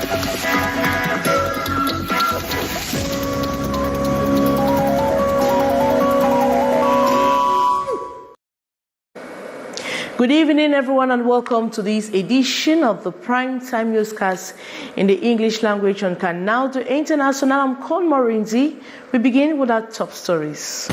Good evening, everyone, and welcome to this edition of the Prime Time Newscast in the English language on Canal to International. I'm called Morinzi. We begin with our top stories.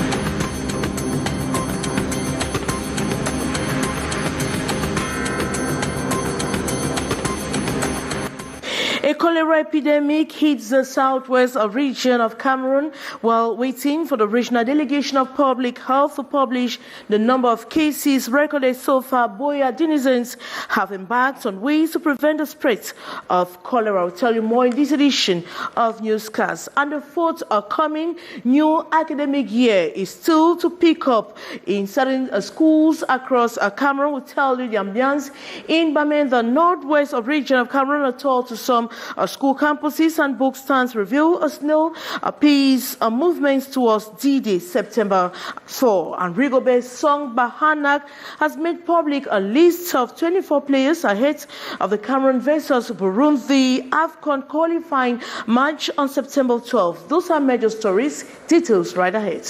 A cholera epidemic hits the southwest region of Cameroon while waiting for the regional delegation of public health to publish the number of cases recorded so far. Boya denizens have embarked on ways to prevent the spread of cholera. I'll tell you more in this edition of Newscast. And the fourth upcoming new academic year is still to pick up in certain schools across Cameroon. We'll tell you the ambience in Bamen, the northwest region of Cameroon, a tour to some school campuses and book stands reveal a snail peace movements towards D-Day, September 4. And Rigobert Song Bahanak has made public a list of 24 players ahead of the Cameroon versus Burundi AFCON qualifying match on September 12. Those are major stories. Details right ahead.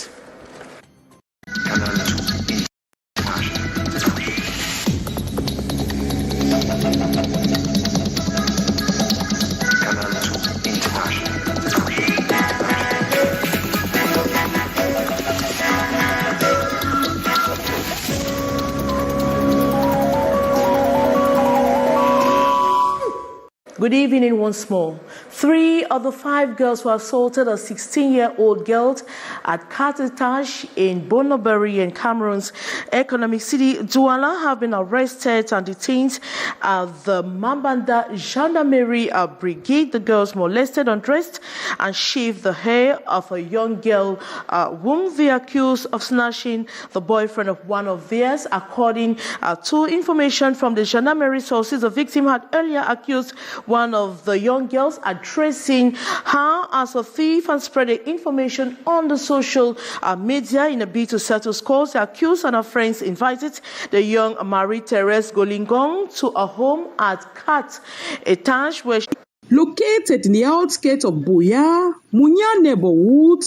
Good evening once more. 3 of the 5 girls who assaulted a 16-year-old girl at Carthage in Bonoberi in Cameroon's economic city, Douala, have been arrested and detained at the Mambanda Gendarmerie Brigade. The girls molested, undressed, and shaved the hair of a young girl whom they accused of snatching the boyfriend of one of theirs. According to information from the Gendarmerie sources, the victim had earlier accused one of the young girls addressing her as a thief and spreading information on the social media in a bid to settle scores. The accused and her friends invited the young Marie-Thérèse Golingong to a home at Kat Etage, where she located in the outskirts of Boya, Munya neighborhood.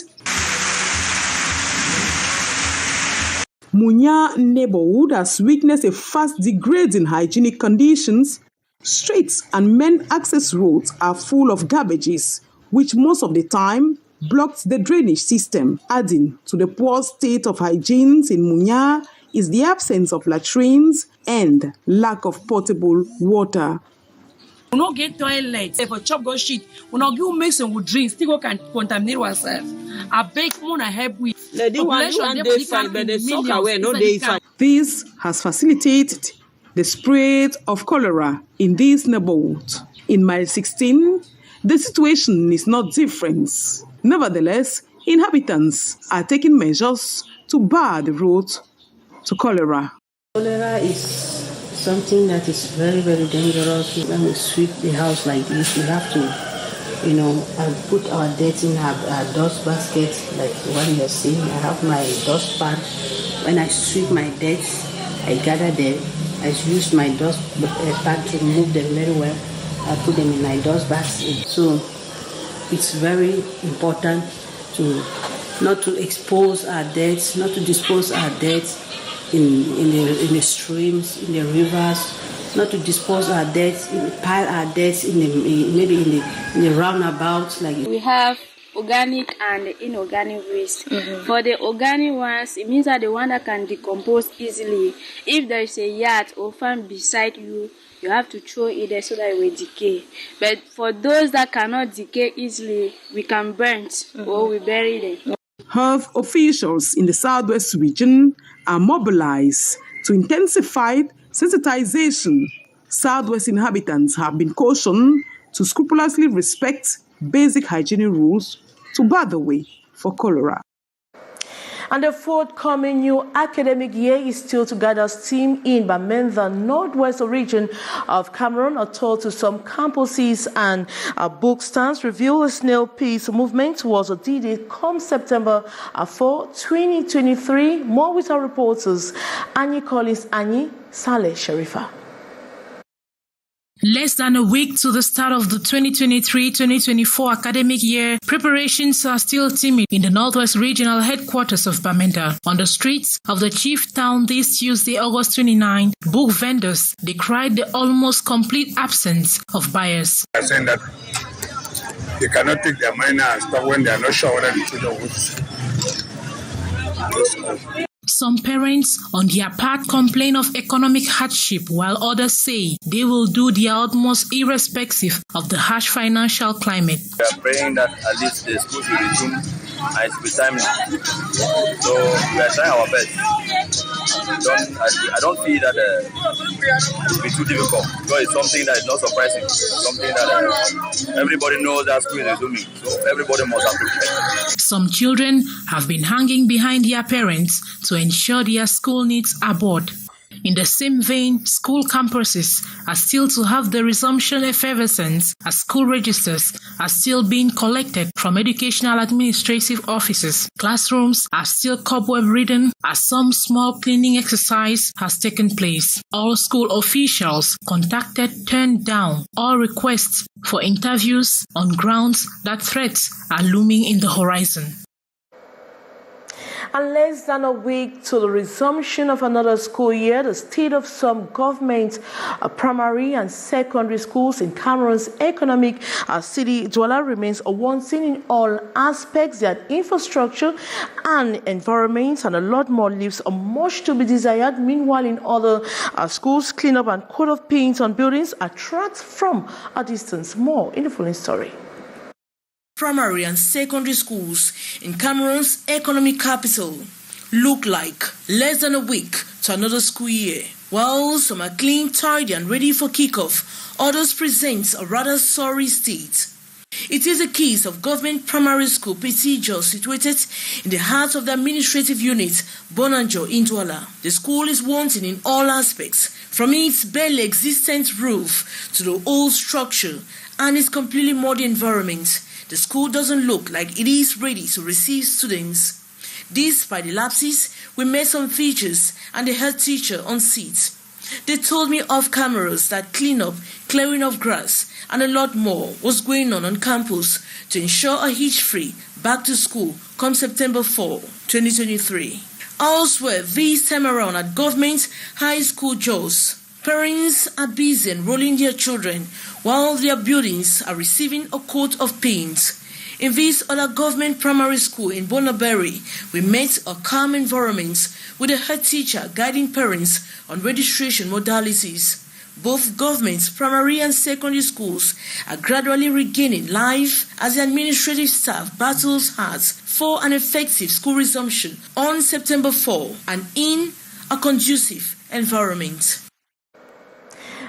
Munya neighborhood has witnessed a fast degrading hygienic conditions. Streets and main access roads are full of garbages, which most of the time blocks the drainage system. Adding to the poor state of hygiene in Munya is the absence of latrines and lack of potable water. We don't get toilets. If a chop go shit, we don't give medicine with drinks. Still can contaminate ourselves. I beg more help with. This has facilitated the spread of cholera in this neighborhood. In mile 16, the situation is not different. Nevertheless, inhabitants are taking measures to bar the road to cholera. Cholera is something that is very, very dangerous. When we sweep the house like this, we have to, put our dirt in our dust basket, like what you're seeing. I have my dust pan. When I sweep my dirt, I gather them. I use my dust pan to remove them very well. I put them in my dust basket. So it's very important to not to expose our dirt, not to dispose our dirt in the streams, in the rivers, not to dispose our dirt, pile our dirt maybe in the roundabout. Like we have organic and inorganic waste. For the organic ones, it means that the one that can decompose easily. If there is a yard or farm beside you, you have to throw it there so that it will decay. But for those that cannot decay easily, we can burn or we bury them. Health officials in the southwest region are mobilized to intensify sensitization. Southwest inhabitants have been cautioned to scrupulously respect basic hygiene rules to bar the way for cholera. And the forthcoming new academic year is still to gather steam in Bamen, the northwest region of Cameroon. A tour to some campuses and book stands reveal a snail peace movement towards a D-Day come September 4, 2023. More with our reporters, Annie Collins, Annie, Saleh Sharifa. Less than a week to the start of the 2023-2024 academic year, preparations are still timid in the Northwest Regional Headquarters of Bamenda. On the streets of the chief town this Tuesday, August 29, book vendors decried the almost complete absence of buyers. They are saying that they cannot take their money now and stop when they are not sure whether the children will go to school. Some parents on their part complain of economic hardship, while others say they will do their utmost irrespective of the harsh financial climate. We are praying that at least the school will resume and it will be timely. So we are trying our best. I don't feel that it will be too difficult because it's something that is not surprising. Something that everybody knows that school is resuming. So everybody must have prepared. Some children have been hanging behind their parents to ensure their school needs are bought. In the same vein, school campuses are still to have the resumption effervescence as school registers are still being collected from educational administrative offices. Classrooms are still cobweb-ridden as some small cleaning exercise has taken place. All school officials contacted turned down all requests for interviews on grounds that threats are looming in the horizon. And less than a week to the resumption of another school year, the state of some government primary and secondary schools in Cameroon's economic city Douala remains wanting in all aspects. Their infrastructure and environment and a lot more leaves much to be desired. Meanwhile, in other schools, cleanup and coat of paint on buildings attract from a distance. More in the following story. Primary and secondary schools in Cameroon's economic capital look like less than a week to another school year. While some are clean, tidy and ready for kickoff, others present a rather sorry state. It is a case of government primary school Toujours, situated in the heart of the administrative unit Bonanjo in Douala. The school is wanting in all aspects, from its barely existent roof to the old structure and its completely muddy environment. The school doesn't look like it is ready to receive students. Despite the lapses, we met some teachers and the head teacher on seat. They told me off cameras that cleanup, clearing of grass, and a lot more was going on campus to ensure a hitch-free back to school come September 4, 2023. Elsewhere, this time around at Government High School Jos, parents are busy enrolling their children while their buildings are receiving a coat of paint. In this other government primary school in Bonaberi, we met a calm environment with a head teacher guiding parents on registration modalities. Both government primary and secondary schools are gradually regaining life as the administrative staff battles hard for an effective school resumption on September 4 and in a conducive environment.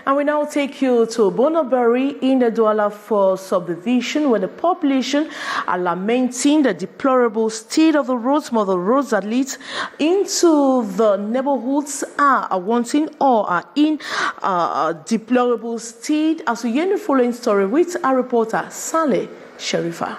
And we now take you to Bonaberi in the Douala 4 subdivision, where the population are lamenting the deplorable state of the roads. More the roads that lead into the neighborhoods are wanting or are in a deplorable state. As we hear the following story with our reporter, Saleh Sharifa.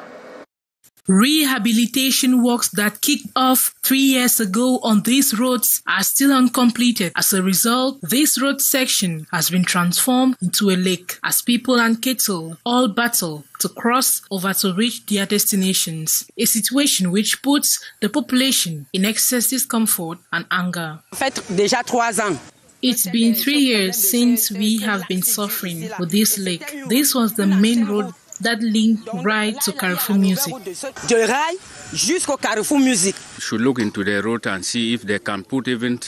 Rehabilitation works that kicked off 3 years ago on these roads are still uncompleted. As a result, this road section has been transformed into a lake as people and cattle all battle to cross over to reach their destinations, a situation which puts the population in excess discomfort and anger. It's been 3 years since we have been suffering with this lake. This was the main road that linked right to Carrefour Music. Should look into the road and see if they can put even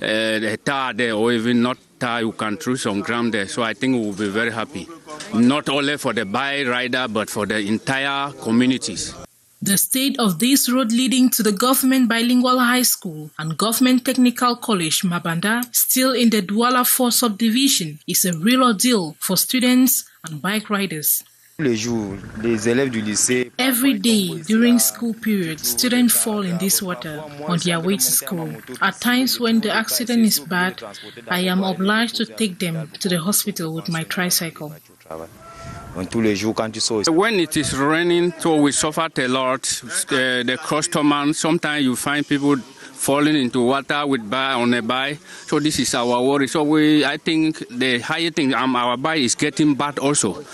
a tar there, or even not tar, you can throw some ground there. So I think we will be very happy, not only for the rider, but for the entire communities. The state of this road leading to the government bilingual high school and government technical college Mabanda, still in the Douala 4 subdivision, is a real ordeal for students and bike riders. Every day during school period, students fall in this water on their way to school. At times when the accident is bad, I am obliged to take them to the hospital with my tricycle. When it is raining, so we suffer a lot. The customers, sometimes you find people falling into water with buy on a buy. So this is our worry. So I think the higher thing, our buy is getting bad also.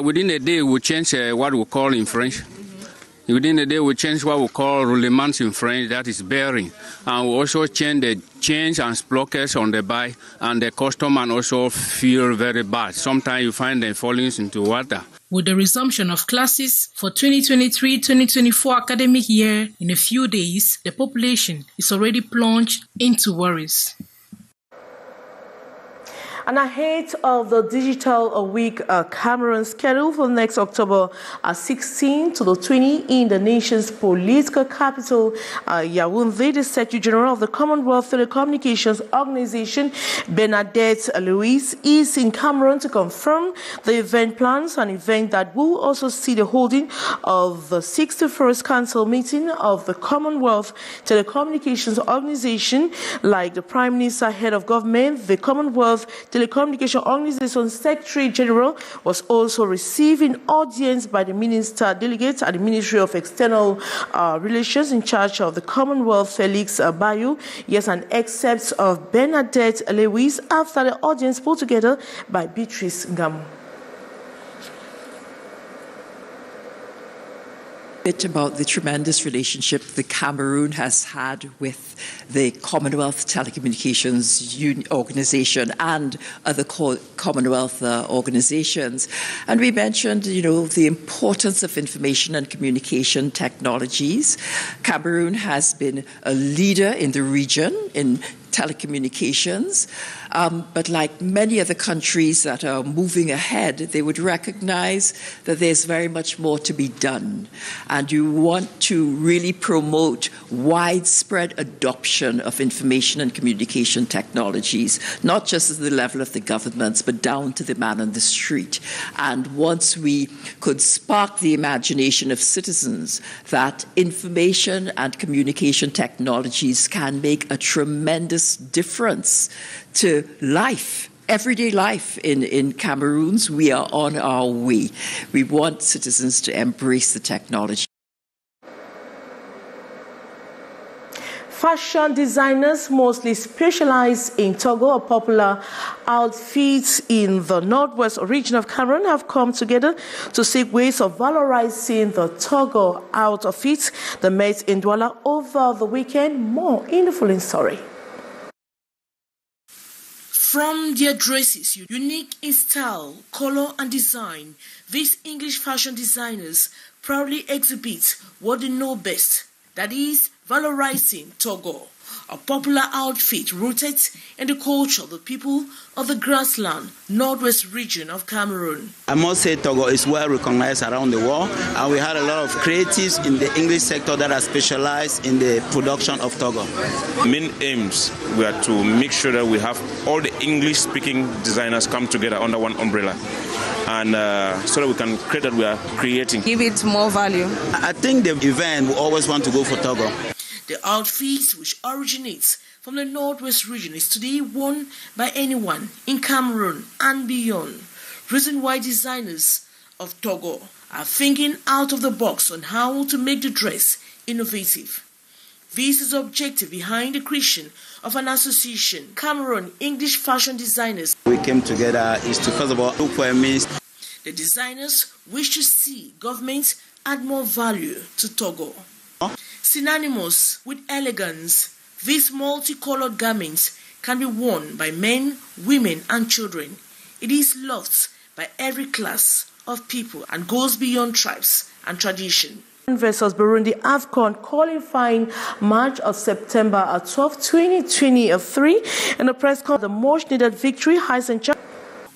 Within a day, we change what we call in French. Within a day, we change what we call roulements in French, that is bearing. And we also change the chains and sprockets on the buy, and the customer also feel very bad. Sometimes you find them falling into water. With the resumption of classes for 2023-2024 academic year in a few days, the population is already plunged into worries. And ahead of the Digital Week Cameroon scheduled for next October 16 to the 20 in the nation's political capital, Yaoundé, the Secretary General of the Commonwealth Telecommunications Organization, Bernadette Louise, is in Cameroon to confirm the event plans, an event that will also see the holding of the 61st Council meeting of the Commonwealth Telecommunications Organization. Like the Prime Minister, head of government, the Commonwealth Telecommunication Organization Secretary General was also receiving audience by the Minister Delegate at the Ministry of External Relations in charge of the Commonwealth, Felix Bayou. Yes, an excerpt of Bernadette Lewis after the audience put together by Beatrice Ngam. Bit about the tremendous relationship the Cameroon has had with the Commonwealth Telecommunications Organization and other Commonwealth organizations. And we mentioned, the importance of information and communication technologies. Cameroon has been a leader in the region in telecommunications, but like many other countries that are moving ahead, they would recognize that there's very much more to be done. And you want to really promote widespread adoption of information and communication technologies, not just at the level of the governments, but down to the man on the street. And once we could spark the imagination of citizens that information and communication technologies can make a tremendous difference to life, everyday life in Cameroons, we are on our way. We want citizens to embrace the technology. Fashion designers mostly specialize in Togo, a popular outfits in the northwest region of Cameroon, have come together to seek ways of valorizing the Togo outfits. They met in Douala over the weekend. More in the following story. From their dresses, unique in style, color and design, these English fashion designers proudly exhibit what they know best, that is, valorizing Togo, a popular outfit rooted in the culture of the people of the grassland, northwest region of Cameroon. I must say Togo is well recognized around the world, and we had a lot of creatives in the English sector that are specialized in the production of Togo. Main aims were to make sure that we have all the English-speaking designers come together under one umbrella, and so that we can create that we are creating. Give it more value. I think the event will always want to go for Togo. The outfit, which originates from the northwest region, is today worn by anyone in Cameroon and beyond. Reason why designers of Togo are thinking out of the box on how to make the dress innovative. This is the objective behind the creation of an association, Cameroon English Fashion Designers. We came together is to first of all look for a means. The designers wish to see governments add more value to Togo. Synonymous with elegance, these multicolored garments can be worn by men, women, and children. It is loved by every class of people and goes beyond tribes and tradition. Versus Burundi AFCON qualifying match of September 12, 2023. In the press conference, the much needed victory has ensured.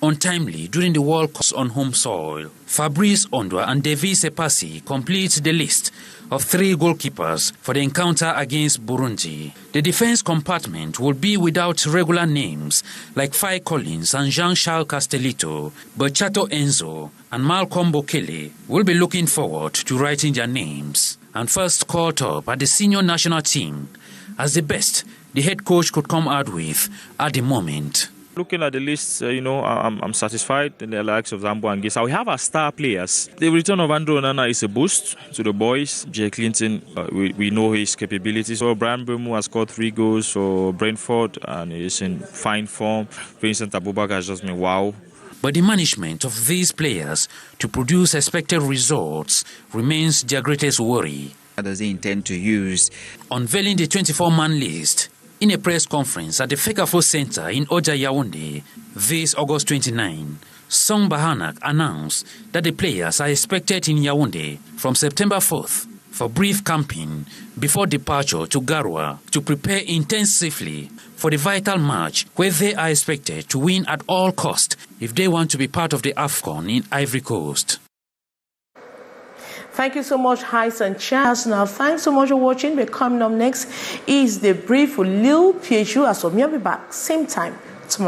Untimely during the World Cup on home soil, Fabrice Ondwa and Davis Epasi complete the list of 3 goalkeepers for the encounter against Burundi. The defense compartment will be without regular names like Faye Collins and Jean-Charles Castellito, but Chato Enzo and Malcolm Bokele will be looking forward to writing their names and first caught up at the senior national team as the best the head coach could come out with at the moment. Looking at the list, I'm satisfied in the likes of Zambo and Gisa. We have our star players. The return of Andrew Onana is a boost to the boys. Jay Clinton, we know his capabilities. So Brian Bemu has scored 3 goals for Brentford and is in fine form. Vincent Abubakar has just been wow. But the management of these players to produce expected results remains their greatest worry. What does he intend to use? Unveiling the 24-man list in a press conference at the Fekafo Center in Oja Yaoundé this August 29, Song Bahanak announced that the players are expected in Yaoundé from September 4th for brief camping before departure to Garoua to prepare intensively for the vital match where they are expected to win at all costs if they want to be part of the AFCON in Ivory Coast. Thank you so much, Heiss and Charles. Now, thanks so much for watching. But coming up next is the brief with Lil Pichu. As for me, I'll be back same time tomorrow.